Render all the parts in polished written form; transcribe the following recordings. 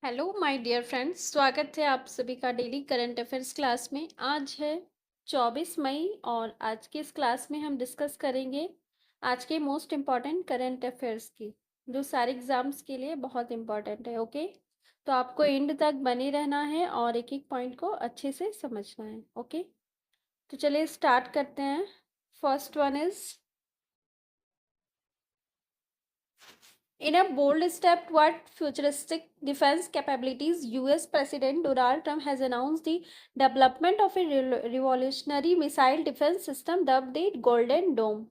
Hello my dear friends, स्वागत है आप सभी का डेली करंट अफेयर्स क्लास में। आज है 24 मई और आज के इस क्लास में हम डिस्कस करेंगे आज के मोस्ट इम्पॉर्टेंट करंट अफेयर्स की, जो सारे एग्जाम्स के लिए बहुत इम्पॉर्टेंट है। ओके, तो आपको एंड तक बने रहना है और एक एक पॉइंट को अच्छे से समझना है। ओके, तो चलिए स्टार्ट करते हैं। First one is, in a bold step toward futuristic defense capabilities, US President Donald Trump has announced the development of a revolutionary missile defense system dubbed the Golden Dome.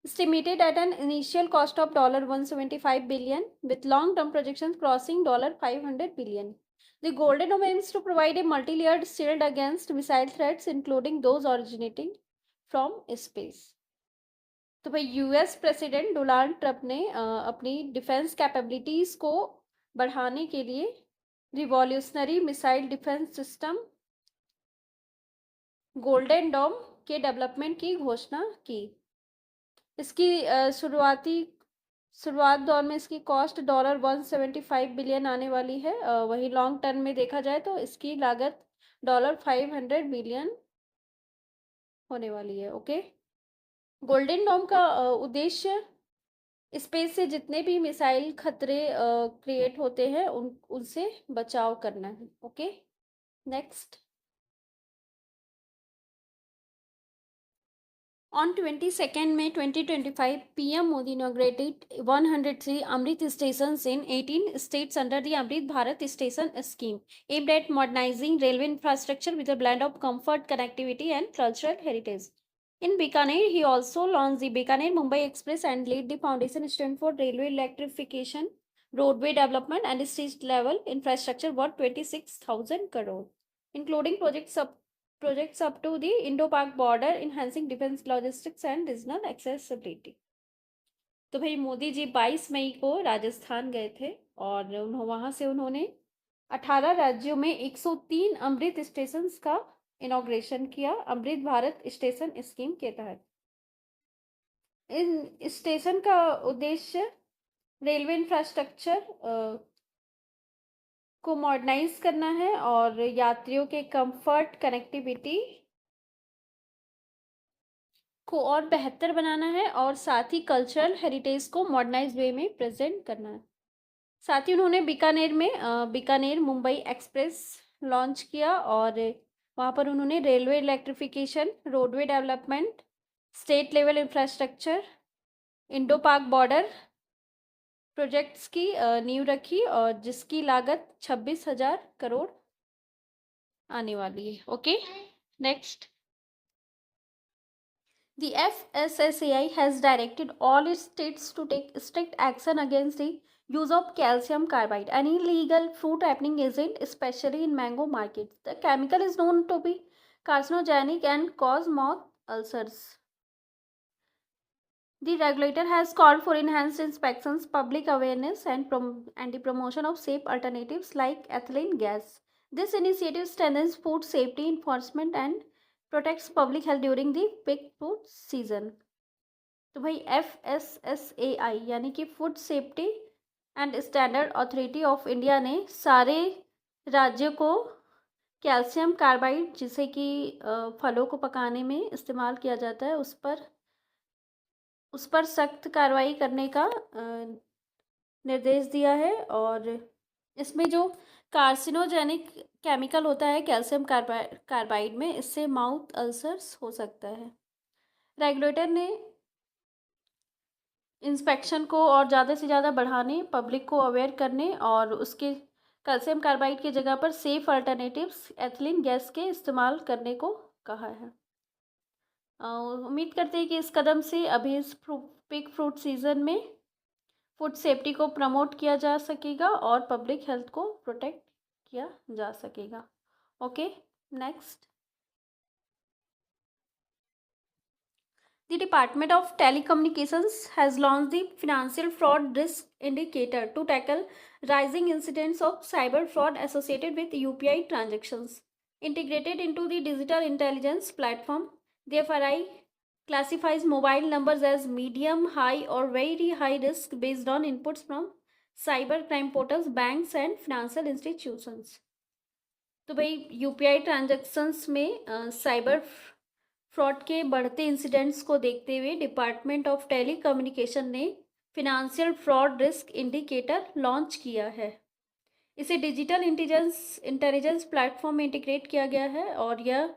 Estimated at an initial cost of $175 billion, with long-term projections crossing $500 billion. The Golden Dome aims to provide a multi-layered shield against missile threats, including those originating from space. तो भाई US president Donald Trump ने अपनी defence capabilities को बढ़ाने के लिए revolutionary missile defence system golden dome के development की घोषणा की। इसकी शुरुआत दौर में इसकी कॉस्ट $175 बिलियन आने वाली है। वही लॉन्ग टर्म में देखा जाए तो इसकी लागत $500 बिलियन होने वाली है। ओके, गोल्डन डोम का उद्देश्य स्पेस से जितने भी मिसाइल खतरे क्रिएट होते हैं उनसे बचाव करना है। Okay, next. On 22nd May 2025, PM Modi inaugurated 103 Amrit stations in 18 states under the Amrit Bharat Station scheme, aimed at modernizing railway infrastructure with a blend of comfort, connectivity, and cultural heritage. In Bikaner, he also launched the Bikaner-Mumbai Express and laid the foundation stone for railway electrification, roadway development, and state-level infrastructure worth 26,000 crore, including projects up to the Indo-Pak border, enhancing defense logistics and regional accessibility. तो भाई मोदी जी 22 मई को राजस्थान गए थे और वहाँ से उन्होंने 18 राज्यों में 103 अमृत स्टेशन का इनॉग्रेशन किया, अमृत भारत स्टेशन स्कीम के तहत। इन स्टेशन का उद्देश्य रेलवे इंफ्रास्ट्रक्चर को मॉडर्नाइज करना है और यात्रियों के कंफर्ट, कनेक्टिविटी को और बेहतर बनाना है और साथ ही कल्चरल हेरिटेज को मॉडर्नाइज वे में प्रेजेंट करना है। साथ ही उन्होंने बीकानेर में बीकानेर मुंबई एक्सप्रेस लॉन्च किया और वहाँ पर उन्होंने railway electrification, roadway development, state level infrastructure, Indo पाक बॉर्डर प्रोजेक्ट्स की नींव रखी और जिसकी लागत 26,000 करोड़ आने वाली है। Okay, next. The FSSAI has directed all its states to take strict action against the use of calcium carbide, an illegal fruit ripening agent, especially in mango markets. The chemical is known to be carcinogenic and cause mouth ulcers. The regulator has called for enhanced inspections, public awareness, and the promotion of safe alternatives like ethylene gas. This initiative strengthens food safety enforcement and protects public health during the peak food season. तो भाई FSSAI यानी कि food safety and standard authority of India ने सारे राज्यों को calcium carbide, जिसे कि फलों को पकाने में इस्तेमाल किया जाता है, उस पर सख्त कार्रवाई करने का निर्देश दिया है। और इसमें जो कार्सिनोजेनिक केमिकल होता है कैल्शियम कार्बाइड में, इससे माउथ अल्सर्स हो सकता है। रेगुलेटर ने इंस्पेक्शन को और ज़्यादा से ज़्यादा बढ़ाने, पब्लिक को अवेयर करने और उसके कैल्शियम कार्बाइड की जगह पर सेफ अल्टरनेटिव्स एथिलीन गैस के इस्तेमाल करने को कहा है। उम्मीद करते हैं कि इस कदम से अभी इस पिक फ्रूट सीज़न में फूड सेफ्टी को प्रमोट किया जा सकेगा और पब्लिक हेल्थ को प्रोटेक्ट किया जा सकेगा। Okay, next. The Department of Telecommunications has launched the Financial Fraud Risk Indicator to tackle rising incidents of cyber fraud associated with UPI transactions. Integrated into the digital intelligence platform, the FRI classifies mobile numbers as medium, high, or very high risk based on inputs from cyber crime portals, banks and financial institutions. तो भाई UPI transactions में cyber fraud के बढ़ते incidents को देखते हुए department of telecommunication ने financial fraud risk indicator launch किया है। इसे डिजिटल इंटेलिजेंस प्लेटफॉर्म में इंटीग्रेट किया गया है और यह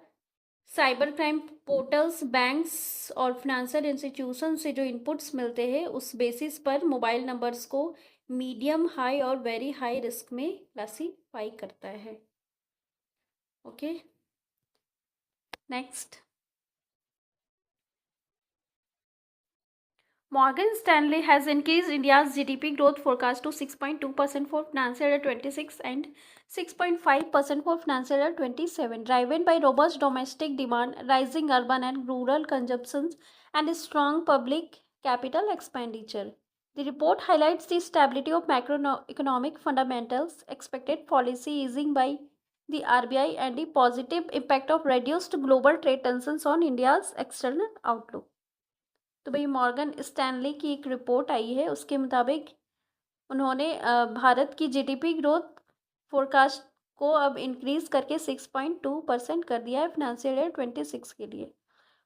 साइबर क्राइम पोर्टल्स, बैंक्स और फाइनेंशियल इंस्टीट्यूशन से जो इनपुट्स मिलते हैं उस बेसिस पर मोबाइल नंबर्स को मीडियम, हाई और वेरी हाई रिस्क में क्लासीफाई करता है। Okay, next. Morgan Stanley has increased India's GDP growth forecast to 6.2% for financial year 26 and 6.5% for financial year 27, driven by robust domestic demand, rising urban and rural consumption, and strong public capital expenditure. The report highlights the stability of macroeconomic fundamentals, expected policy easing by the RBI, and the positive impact of reduced global trade tensions on India's external outlook. तो भाई Morgan Stanley की एक report आई है, उसके मुताबिक उन्होंने भारत की GDP growth forecast को अब इंक्रीज करके 6.2% कर दिया है फाइनेंशियल ईयर 26 के लिए।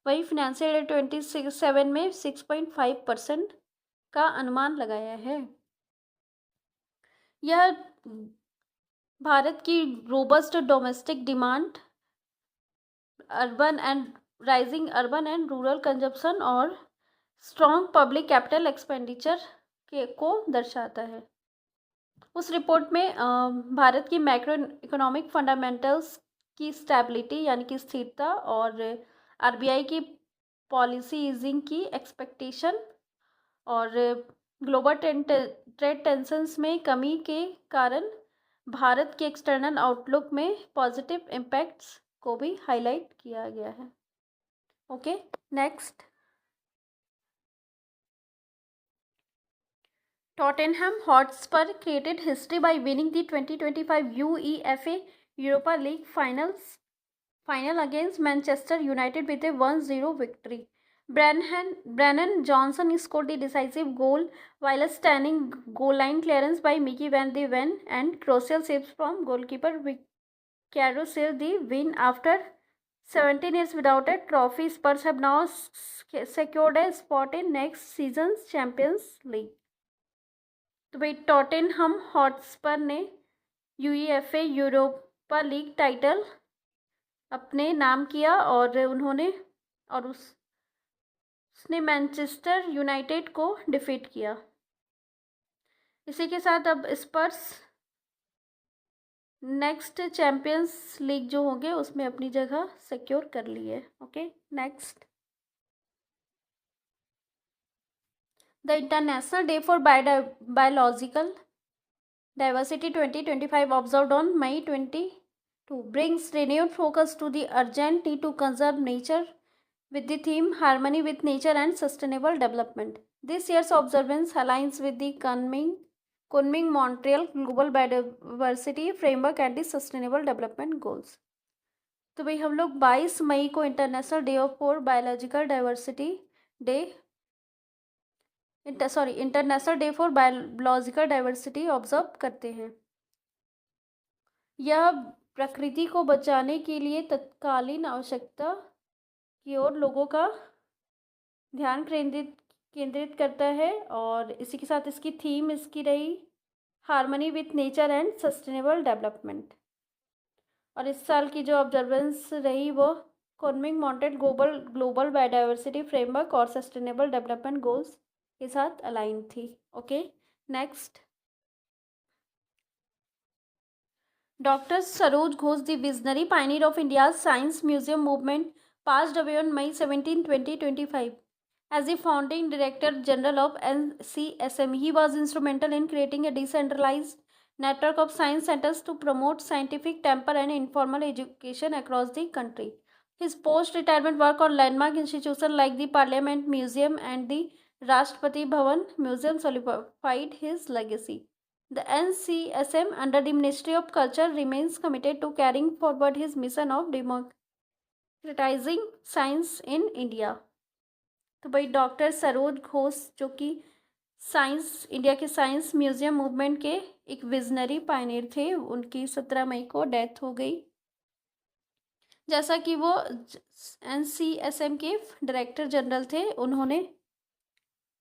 वही फाइनेंशियल ईयर 27 में 6.5% का अनुमान लगाया है। यह भारत की robust domestic demand, rising urban and rural consumption और स्ट्रॉन्ग पब्लिक कैपिटल एक्सपेंडिचर को दर्शाता है। उस रिपोर्ट में भारत की मैक्रो इकोनॉमिक फंडामेंटल्स की स्टेबिलिटी यानी कि स्थिरता और आरबीआई की पॉलिसी ईजिंग की एक्सपेक्टेशन और ग्लोबल ट्रेड टेंशंस में कमी के कारण भारत के एक्सटर्नल आउटलुक में पॉजिटिव इम्पैक्ट्स को भी हाईलाइट किया गया है। Okay, next. Tottenham Hotspur created history by winning the 2025 UEFA Europa League final against Manchester United with a 1-0 victory. Brennan Johnson scored the decisive goal while a stunning goal line clearance by Mickey Van de Ven and crucial saves from goalkeeper Vicario sealed the win. After 17 years without a trophy, Spurs have now secured a spot in next season's Champions League. तो भाई Tottenham Hotspur ने UEFA Europa league title अपने नाम किया और उसने Manchester United को defeat किया। इसी के साथ अब स्पर्स नेक्स्ट चैंपियंस लीग जो होंगे उसमें अपनी जगह सिक्योर कर ली है। Okay, next. The International Day for Biological Diversity 2025, observed on May 22, brings renewed focus to the urgent need to conserve nature with the theme Harmony with Nature and Sustainable Development. This year's observance aligns with the Kunming Montreal Global Biodiversity Framework and the Sustainable Development Goals. तो भाई हम लोग 22 मई को international day for biological diversity international day for biological diversity observe करते हैं। यह प्रकृति को बचाने के लिए तत्कालीन आवश्यकता की ओर लोगों का ध्यान केंद्रित करता है और इसी के साथ इसकी थीम इसकी रही harmony with nature and sustainable development. और इस साल की जो ऑब्जर्वेंस रही वो Kunming mountain global biodiversity framework और सस्टेनेबल डेवलपमेंट गोल्स के साथ अलाइन थी। Okay, next. Dr. Saroj Ghosh, the visionary pioneer of India's science museum movement, passed away on May 17, 2025. As the founding Director General of NCSM, he was instrumental in creating a decentralized network of science centers to promote scientific temper and informal education across the country. His post-retirement work on landmark institutions like the Parliament Museum and the Rashtrapati Bhavan Museum solidified his legacy. The NCSM, under the Ministry of Culture, remains committed to carrying forward his mission of democratizing science in India. तो भाई doctor Saroj Ghosh जो कि science, India के science museum movement के एक visionary Pioneer थे, उनकी 17 मई को डेथ हो गई। जैसा कि वो NCSM के डायरेक्टर जनरल थे, उन्होंने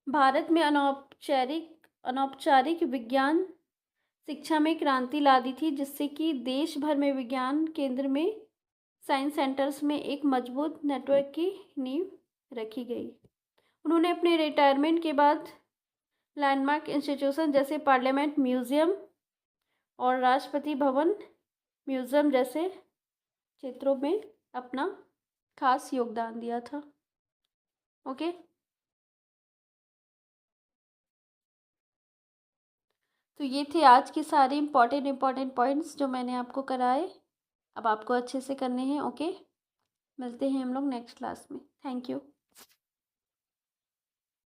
भारत में अनौपचारिक विज्ञान शिक्षा में क्रांति ला दी थी, जिससे कि देश भर में विज्ञान केंद्र में साइंस सेंटर्स में एक मजबूत नेटवर्क की नींव रखी गई। उन्होंने अपने रिटायरमेंट के बाद लैंडमार्क इंस्टीट्यूशन जैसे पार्लियामेंट म्यूजियम और राष्ट्रपति भवन म्यूजियम जैसे क्षेत्रों में अपना खास योगदान दिया था। ओके, तो ये थे आज के सारे इम्पॉर्टेंट पॉइंट्स जो मैंने आपको कराए। अब आपको अच्छे से करने हैं। ओके, मिलते हैं हम लोग नेक्स्ट क्लास में। Thank you.